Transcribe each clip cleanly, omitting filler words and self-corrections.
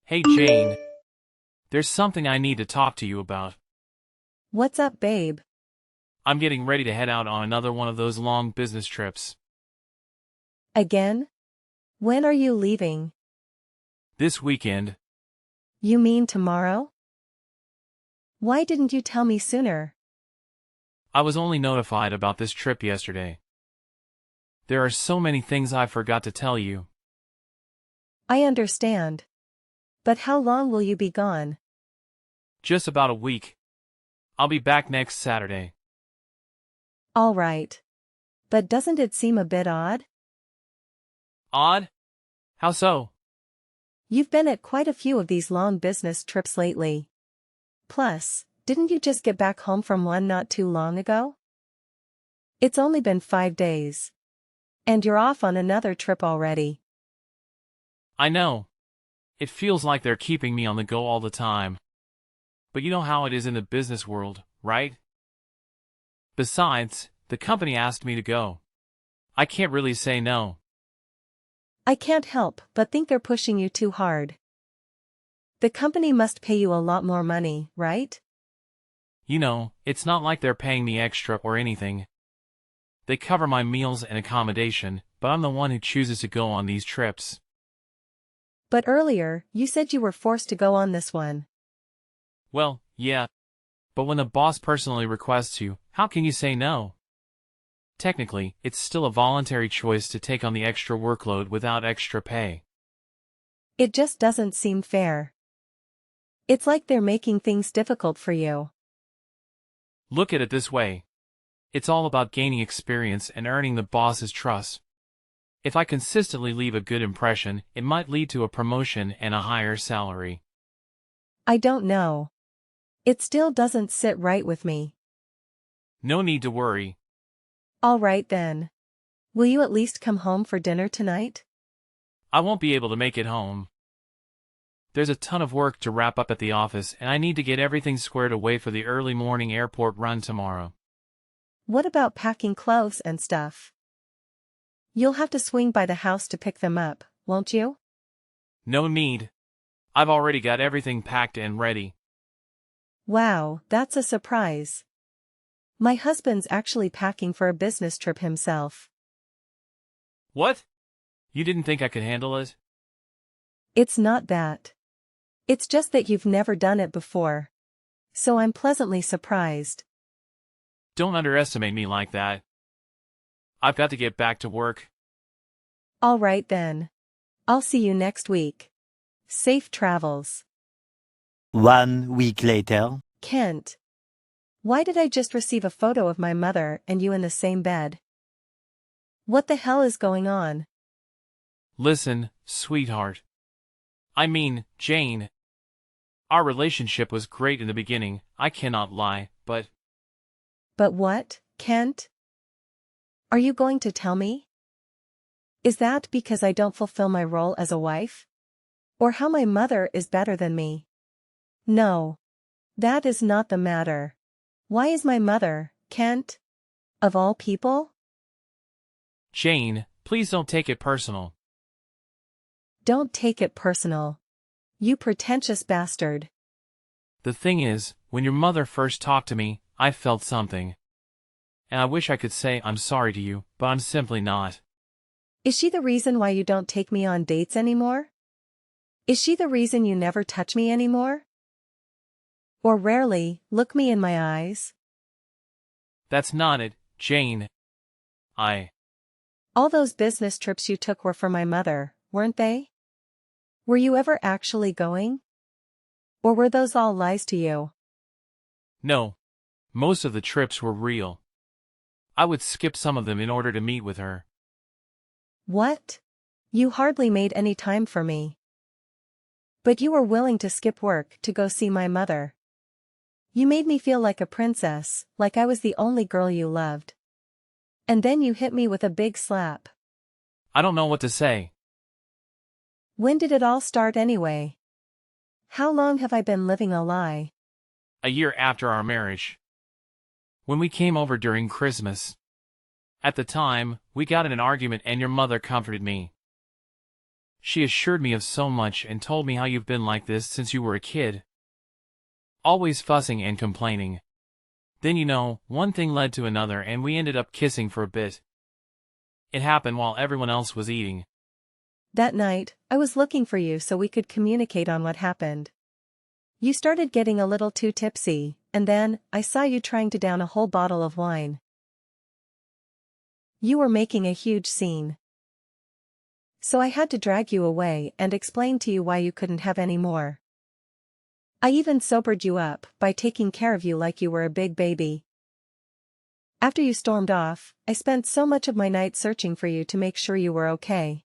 Hey Jane, there's something I need to talk to you about. What's up, babe? I'm getting ready to head out on another one of those long business trips. Again? When are you leaving? This weekend, You mean tomorrow? Why didn't you tell me sooner? I was only notified about this trip yesterday. There are so many things I forgot to tell you. I understand. But how long will you be gone? Just about a week. I'll be back next Saturday. All right. But doesn't it seem a bit odd? Odd? How so? You've been at quite a few of these long business trips lately. Plus, didn't you just get back home from one not too long ago? It's only been 5 days. And you're off on another trip already. I know. It feels like they're keeping me on the go all the time. But you know how it is in the business world, right? Besides, the company asked me to go. I can't really say no. I can't help but think they're pushing you too hard. The company must pay you a lot more money, right? You know, it's not like they're paying me extra or anything. They cover my meals and accommodation, but I'm the one who chooses to go on these trips. But earlier, you said you were forced to go on this one. Well, yeah. But when the boss personally requests you, how can you say no? Technically, it's still a voluntary choice to take on the extra workload without extra pay. It just doesn't seem fair. It's like they're making things difficult for you. Look at it this way. It's all about gaining experience and earning the boss's trust. If I consistently leave a good impression, it might lead to a promotion and a higher salary. I don't know. It still doesn't sit right with me. No need to worry. All right then. Will you at least come home for dinner tonight? I won't be able to make it home. There's a ton of work to wrap up at the office, and I need to get everything squared away for the early morning airport run tomorrow. What about packing clothes and stuff? You'll have to swing by the house to pick them up, won't you? No need. I've already got everything packed and ready. Wow, that's a surprise. My husband's actually packing for a business trip himself. What? You didn't think I could handle it? It's not that. It's just that you've never done it before. So I'm pleasantly surprised. Don't underestimate me like that. I've got to get back to work. All right then. I'll see you next week. Safe travels. 1 week later. Kent. Why did I just receive a photo of my mother and you in the same bed? What the hell is going on? Listen, sweetheart. I mean, Jane. Our relationship was great in the beginning, I cannot lie, but But what, Kent? Are you going to tell me? Is that because I don't fulfill my role as a wife? Or how my mother is better than me? No. That is not the matter. Why is my mother, Kent? Of all people? Jane, please don't take it personal. Don't take it personal. You pretentious bastard. The thing is, when your mother first talked to me, I felt something. And I wish I could say I'm sorry to you, but I'm simply not. Is she the reason why you don't take me on dates anymore? Is she the reason you never touch me anymore? Or rarely look me in my eyes? That's not it, Jane. All those business trips you took were for my mother, weren't they? Were you ever actually going? Or were those all lies to you? No. Most of the trips were real. I would skip some of them in order to meet with her. What? You hardly made any time for me. But you were willing to skip work to go see my mother. You made me feel like a princess, like I was the only girl you loved. And then you hit me with a big slap. I don't know what to say. When did it all start anyway? How long have I been living a lie? A year after our marriage. When we came over during Christmas. At the time, we got in an argument and your mother comforted me. She assured me of so much and told me how you've been like this since you were a kid. Always fussing and complaining. Then one thing led to another and we ended up kissing for a bit. It happened while everyone else was eating. That night, I was looking for you so we could communicate on what happened. You started getting a little too tipsy, and then, I saw you trying to down a whole bottle of wine. You were making a huge scene. So I had to drag you away and explain to you why you couldn't have any more. I even sobered you up by taking care of you like you were a big baby. After you stormed off, I spent so much of my night searching for you to make sure you were okay.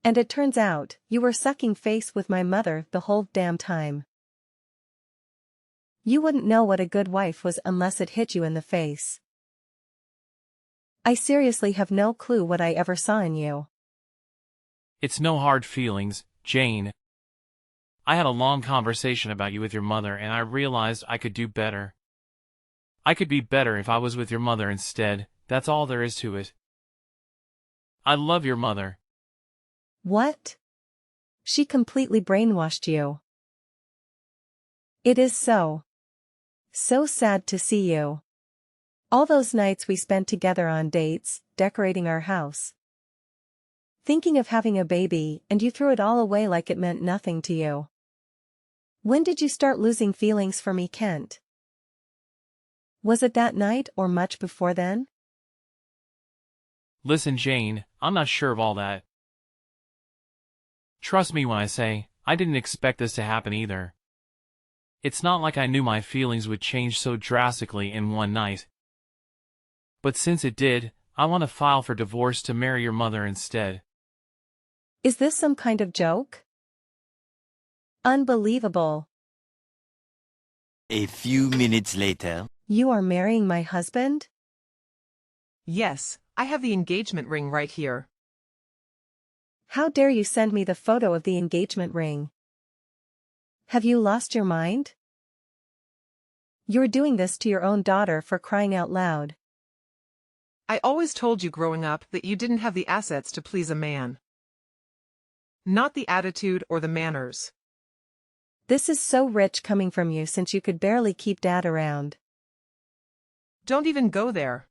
And it turns out, you were sucking face with my mother the whole damn time. You wouldn't know what a good wife was unless it hit you in the face. I seriously have no clue what I ever saw in you. It's no hard feelings, Jane. I had a long conversation about you with your mother and I realized I could do better. I could be better if I was with your mother instead, that's all there is to it. I love your mother. What? She completely brainwashed you. It is so sad to see you. All those nights we spent together on dates, decorating our house. Thinking of having a baby, and you threw it all away like it meant nothing to you. When did you start losing feelings for me, Kent? Was it that night or much before then? Listen, Jane, I'm not sure of all that. Trust me when I say, I didn't expect this to happen either. It's not like I knew my feelings would change so drastically in one night. But since it did, I want to file for divorce to marry your mother instead. Is this some kind of joke? Unbelievable. A few minutes later. You are marrying my husband? Yes, I have the engagement ring right here. How dare you send me the photo of the engagement ring? Have you lost your mind? You're doing this to your own daughter, for crying out loud. I always told you growing up that you didn't have the assets to please a man. Not the attitude or the manners. This is so rich coming from you since you could barely keep Dad around. Don't even go there.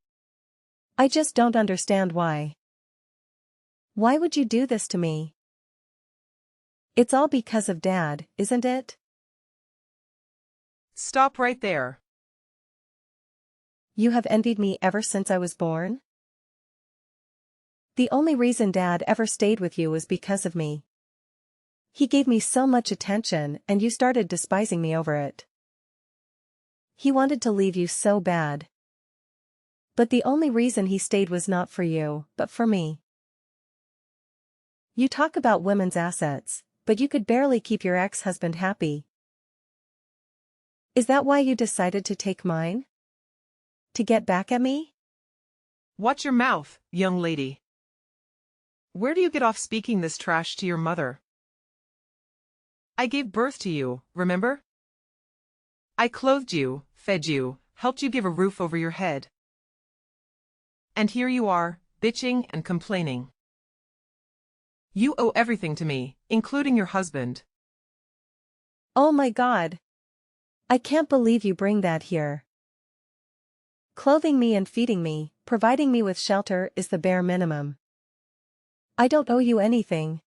I just don't understand why. Why would you do this to me? It's all because of Dad, isn't it? Stop right there. You have envied me ever since I was born? The only reason Dad ever stayed with you was because of me. He gave me so much attention and you started despising me over it. He wanted to leave you so bad. But the only reason he stayed was not for you, but for me. You talk about women's assets, but you could barely keep your ex-husband happy. Is that why you decided to take mine? To get back at me? Watch your mouth, young lady. Where do you get off speaking this trash to your mother? I gave birth to you, remember? I clothed you, fed you, helped you give a roof over your head. And here you are, bitching and complaining. You owe everything to me, including your husband. Oh my God. I can't believe you bring that here. Clothing me and feeding me, providing me with shelter is the bare minimum. I don't owe you anything.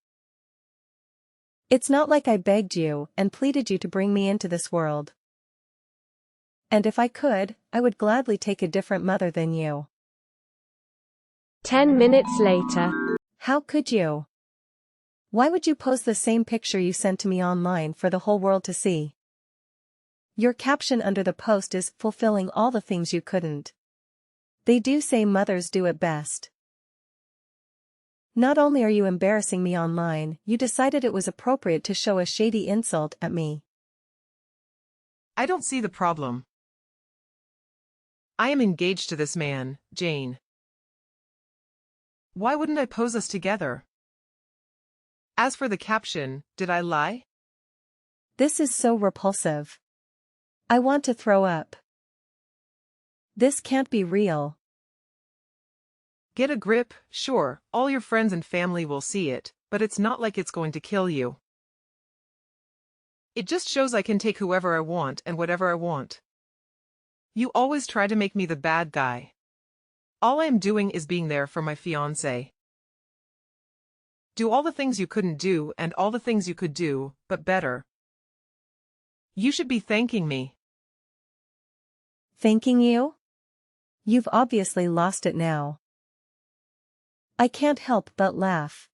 It's not like I begged you and pleaded you to bring me into this world. And if I could, I would gladly take a different mother than you. 10 minutes later. How could you? Why would you post the same picture you sent to me online for the whole world to see? Your caption under the post is fulfilling all the things you couldn't. They do say mothers do it best. Not only are you embarrassing me online, you decided it was appropriate to show a shady insult at me. I don't see the problem. I am engaged to this man, Jane. Why wouldn't I pose us together? As for the caption, did I lie? This is so repulsive. I want to throw up. This can't be real. Get a grip, sure, all your friends and family will see it, but it's not like it's going to kill you. It just shows I can take whoever I want and whatever I want. You always try to make me the bad guy. All I am doing is being there for my fiancé. Do all the things you couldn't do and all the things you could do, but better. You should be thanking me. Thanking you? You've obviously lost it now. I can't help but laugh.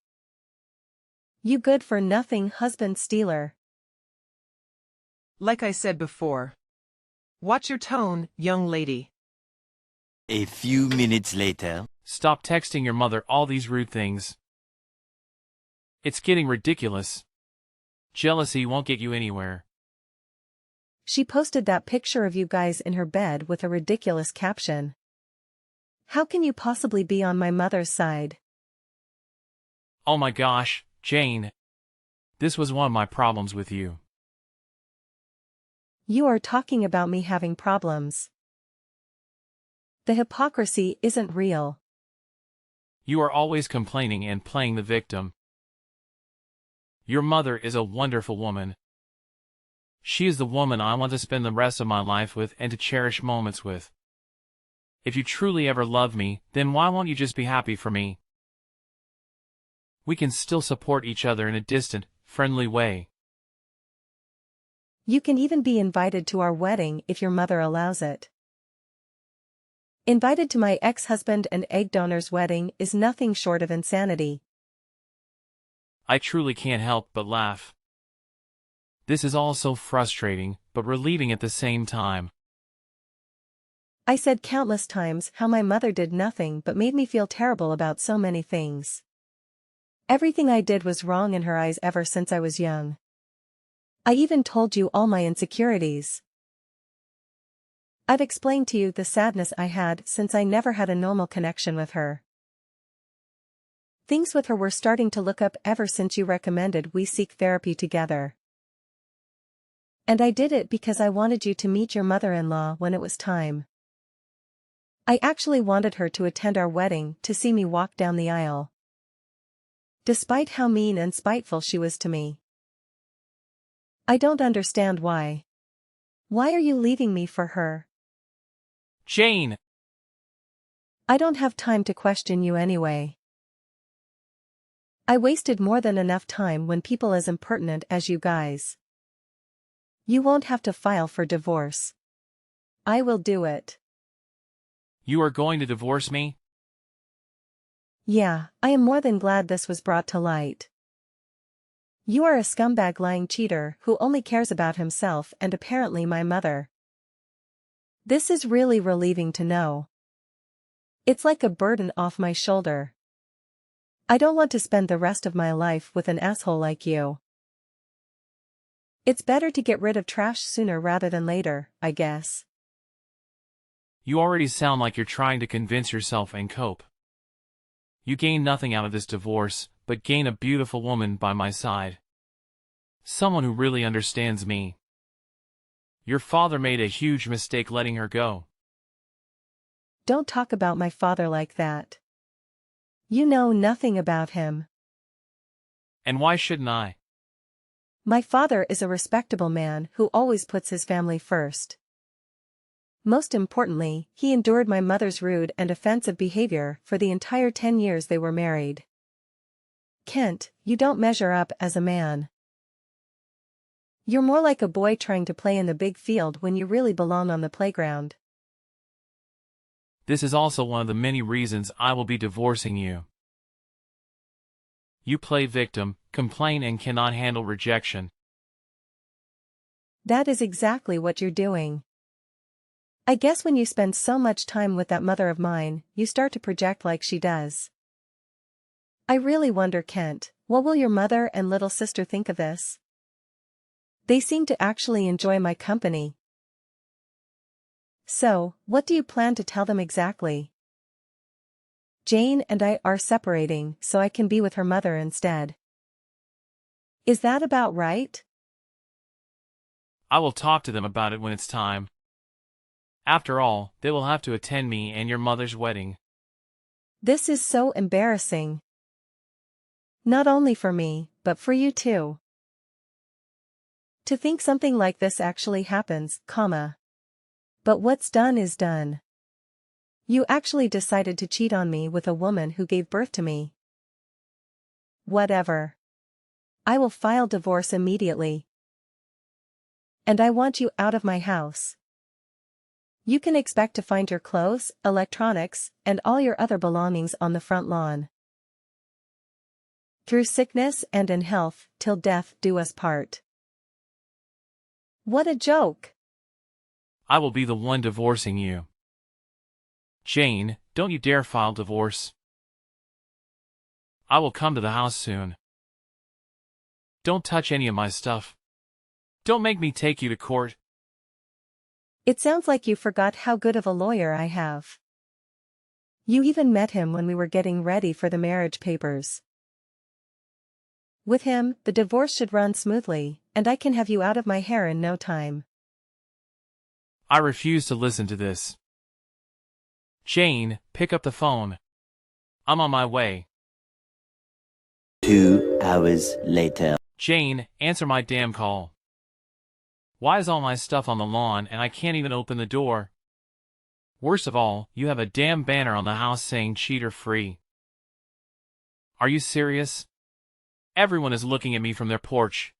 You good-for-nothing husband stealer. Like I said before. Watch your tone, young lady. A few minutes later. Stop texting your mother all these rude things. It's getting ridiculous. Jealousy won't get you anywhere. She posted that picture of you guys in her bed with a ridiculous caption. How can you possibly be on my mother's side? Oh my gosh, Jane. This was one of my problems with you. You are talking about me having problems. The hypocrisy isn't real. You are always complaining and playing the victim. Your mother is a wonderful woman. She is the woman I want to spend the rest of my life with and to cherish moments with. If you truly ever love me, then why won't you just be happy for me? We can still support each other in a distant, friendly way. You can even be invited to our wedding if your mother allows it. Invited to my ex-husband and egg donor's wedding is nothing short of insanity. I truly can't help but laugh. This is all so frustrating, but relieving at the same time. I said countless times how my mother did nothing but made me feel terrible about so many things. Everything I did was wrong in her eyes ever since I was young. I even told you all my insecurities. I've explained to you the sadness I had since I never had a normal connection with her. Things with her were starting to look up ever since you recommended we seek therapy together. And I did it because I wanted you to meet your mother-in-law when it was time. I actually wanted her to attend our wedding to see me walk down the aisle. Despite how mean and spiteful she was to me. I don't understand why. Why are you leaving me for her? Jane! I don't have time to question you anyway. I wasted more than enough time when people as impertinent as you guys. You won't have to file for divorce. I will do it. You are going to divorce me? Yeah, I am more than glad this was brought to light. You are a scumbag lying cheater who only cares about himself and apparently my mother. This is really relieving to know. It's like a burden off my shoulder. I don't want to spend the rest of my life with an asshole like you. It's better to get rid of trash sooner rather than later, I guess. You already sound like you're trying to convince yourself and cope. You gain nothing out of this divorce, but gain a beautiful woman by my side. Someone who really understands me. Your father made a huge mistake letting her go. Don't talk about my father like that. You know nothing about him. And why shouldn't I? My father is a respectable man who always puts his family first. Most importantly, he endured my mother's rude and offensive behavior for the entire 10 years they were married. Kent, you don't measure up as a man. You're more like a boy trying to play in the big field when you really belong on the playground. This is also one of the many reasons I will be divorcing you. You play victim, complain and cannot handle rejection. That is exactly what you're doing. I guess when you spend so much time with that mother of mine, you start to project like she does. I really wonder, Kent, what will your mother and little sister think of this? They seem to actually enjoy my company. So, what do you plan to tell them exactly? Jane and I are separating so I can be with her mother instead. Is that about right? I will talk to them about it when it's time. After all, they will have to attend me and your mother's wedding. This is so embarrassing. Not only for me, but for you too. To think something like this actually happens, comma. But what's done is done. You actually decided to cheat on me with a woman who gave birth to me. Whatever. I will file divorce immediately. And I want you out of my house. You can expect to find your clothes, electronics, and all your other belongings on the front lawn. Through sickness and in health, till death do us part. What a joke! I will be the one divorcing you. Jane, don't you dare file divorce. I will come to the house soon. Don't touch any of my stuff. Don't make me take you to court. It sounds like you forgot how good of a lawyer I have. You even met him when we were getting ready for the marriage papers. With him, the divorce should run smoothly, and I can have you out of my hair in no time. I refuse to listen to this. Jane, pick up the phone. I'm on my way. 2 hours later. Jane, answer my damn call. Why is all my stuff on the lawn and I can't even open the door? Worst of all, you have a damn banner on the house saying cheater free. Are you serious? Everyone is looking at me from their porch.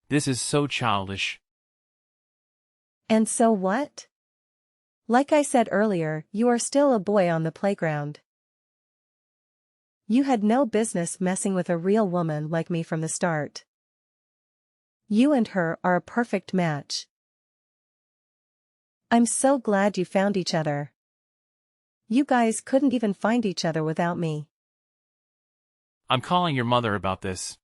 This is so childish. And so what? Like I said earlier, you are still a boy on the playground. You had no business messing with a real woman like me from the start. You and her are a perfect match. I'm so glad you found each other. You guys couldn't even find each other without me. I'm calling your mother about this.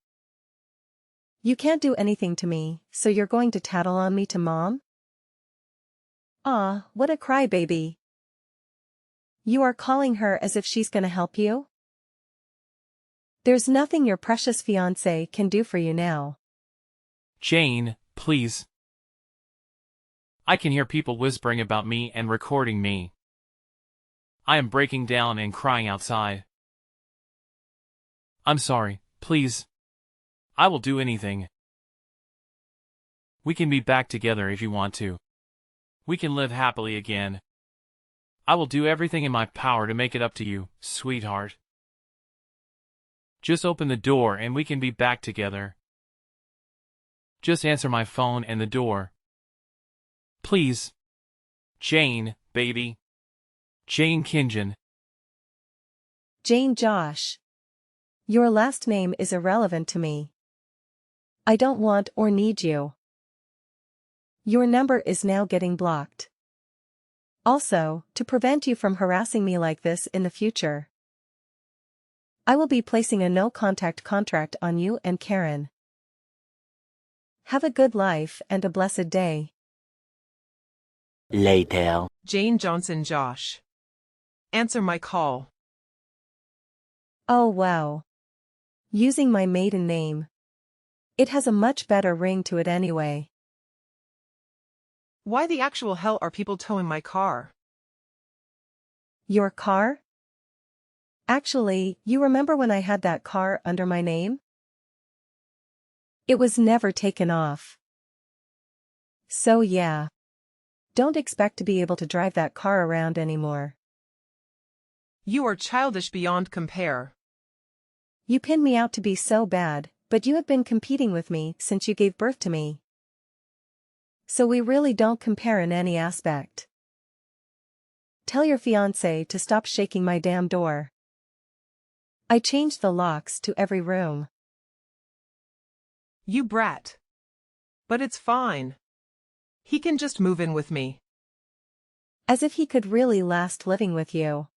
You can't do anything to me, so you're going to tattle on me to Mom? Aw, what a crybaby. You are calling her as if she's gonna help you? There's nothing your precious fiancé can do for you now. Jane, please. I can hear people whispering about me and recording me. I am breaking down and crying outside. I'm sorry, please. I will do anything. We can be back together if you want to. We can live happily again. I will do everything in my power to make it up to you, sweetheart. Just open the door and we can be back together. Just answer my phone and the door. Please. Jane, baby. Jane Kinjan. Jane Josh. Your last name is irrelevant to me. I don't want or need you. Your number is now getting blocked. Also, to prevent you from harassing me like this in the future, I will be placing a no-contact contract on you and Karen. Have a good life and a blessed day. Later. Jane Johnson Josh. Answer my call. Oh wow. Using my maiden name. It has a much better ring to it anyway. Why the actual hell are people towing my car? Your car? Actually, you remember when I had that car under my name? It was never taken off. So yeah. Don't expect to be able to drive that car around anymore. You are childish beyond compare. You pinned me out to be so bad, but you have been competing with me since you gave birth to me. So we really don't compare in any aspect. Tell your fiancé to stop shaking my damn door. I changed the locks to every room. You brat. But it's fine. He can just move in with me. As if he could really last living with you.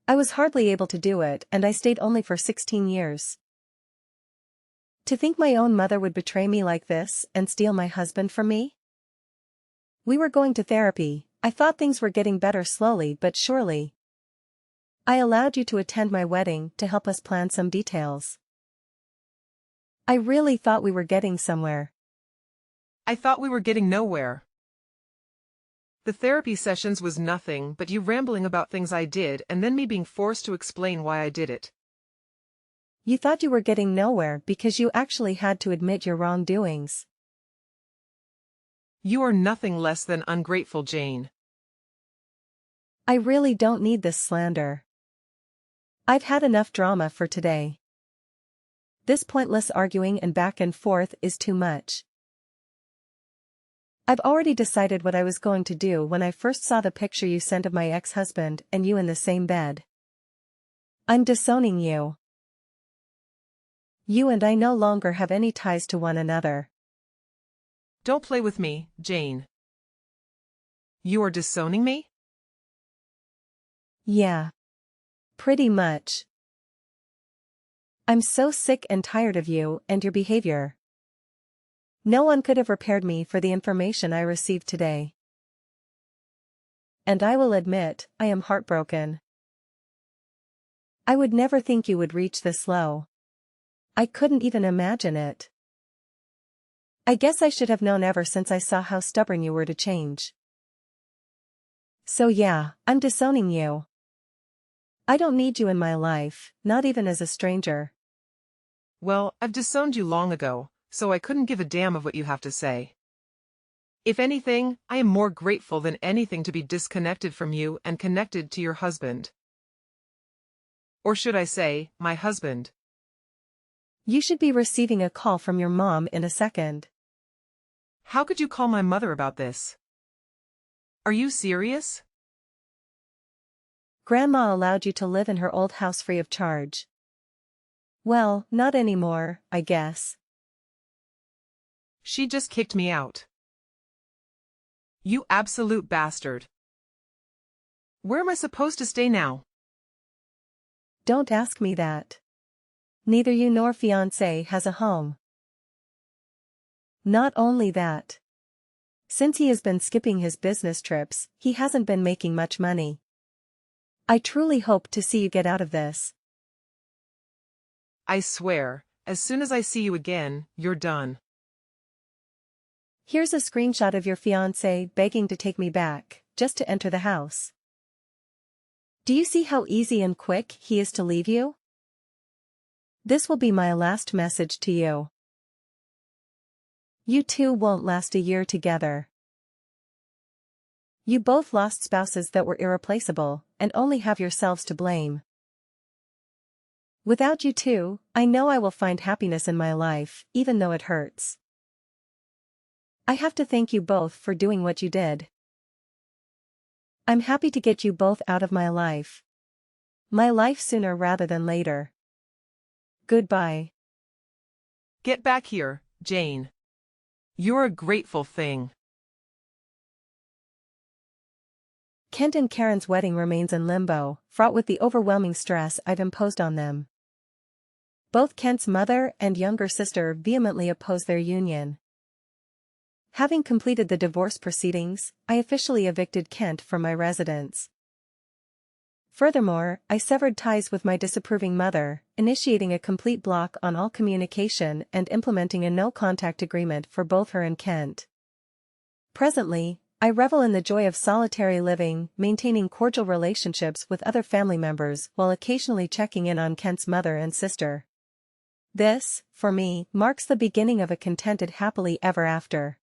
I was hardly able to do it, and I stayed only for 16 years. To think my own mother would betray me like this and steal my husband from me? We were going to therapy. I thought things were getting better slowly but surely. I allowed you to attend my wedding to help us plan some details. I really thought we were getting somewhere. I thought we were getting nowhere. The therapy sessions was nothing but you rambling about things I did and then me being forced to explain why I did it. You thought you were getting nowhere because you actually had to admit your wrongdoings. You are nothing less than ungrateful, Jane. I really don't need this slander. I've had enough drama for today. This pointless arguing and back and forth is too much. I've already decided what I was going to do when I first saw the picture you sent of my ex-husband and you in the same bed. I'm disowning you. You and I no longer have any ties to one another. Don't play with me, Jane. You are disowning me? Yeah. Pretty much. I'm so sick and tired of you and your behavior. No one could have prepared me for the information I received today. And I will admit, I am heartbroken. I would never think you would reach this low. I couldn't even imagine it. I guess I should have known ever since I saw how stubborn you were to change. So yeah, I'm disowning you. I don't need you in my life, not even as a stranger. Well, I've disowned you long ago, so I couldn't give a damn of what you have to say. If anything, I am more grateful than anything to be disconnected from you and connected to your husband. Or should I say, my husband. You should be receiving a call from your mom in a second. How could you call my mother about this? Are you serious? Grandma allowed you to live in her old house free of charge. Well, not anymore, I guess. She just kicked me out. You absolute bastard. Where am I supposed to stay now? Don't ask me that. Neither you nor fiancé has a home. Not only that. Since he has been skipping his business trips, he hasn't been making much money. I truly hope to see you get out of this. I swear, as soon as I see you again, you're done. Here's a screenshot of your fiancé begging to take me back, just to enter the house. Do you see how easy and quick he is to leave you? This will be my last message to you. You two won't last a year together. You both lost spouses that were irreplaceable, and only have yourselves to blame. Without you two, I know I will find happiness in my life, even though it hurts. I have to thank you both for doing what you did. I'm happy to get you both out of my life. My life sooner rather than later. Goodbye. Get back here, Jane. You're a grateful thing. Kent and Karen's wedding remains in limbo, fraught with the overwhelming stress I've imposed on them. Both Kent's mother and younger sister vehemently oppose their union. Having completed the divorce proceedings, I officially evicted Kent from my residence. Furthermore, I severed ties with my disapproving mother, initiating a complete block on all communication and implementing a no-contact agreement for both her and Kent. Presently, I revel in the joy of solitary living, maintaining cordial relationships with other family members while occasionally checking in on Kent's mother and sister. This, for me, marks the beginning of a contented happily ever after.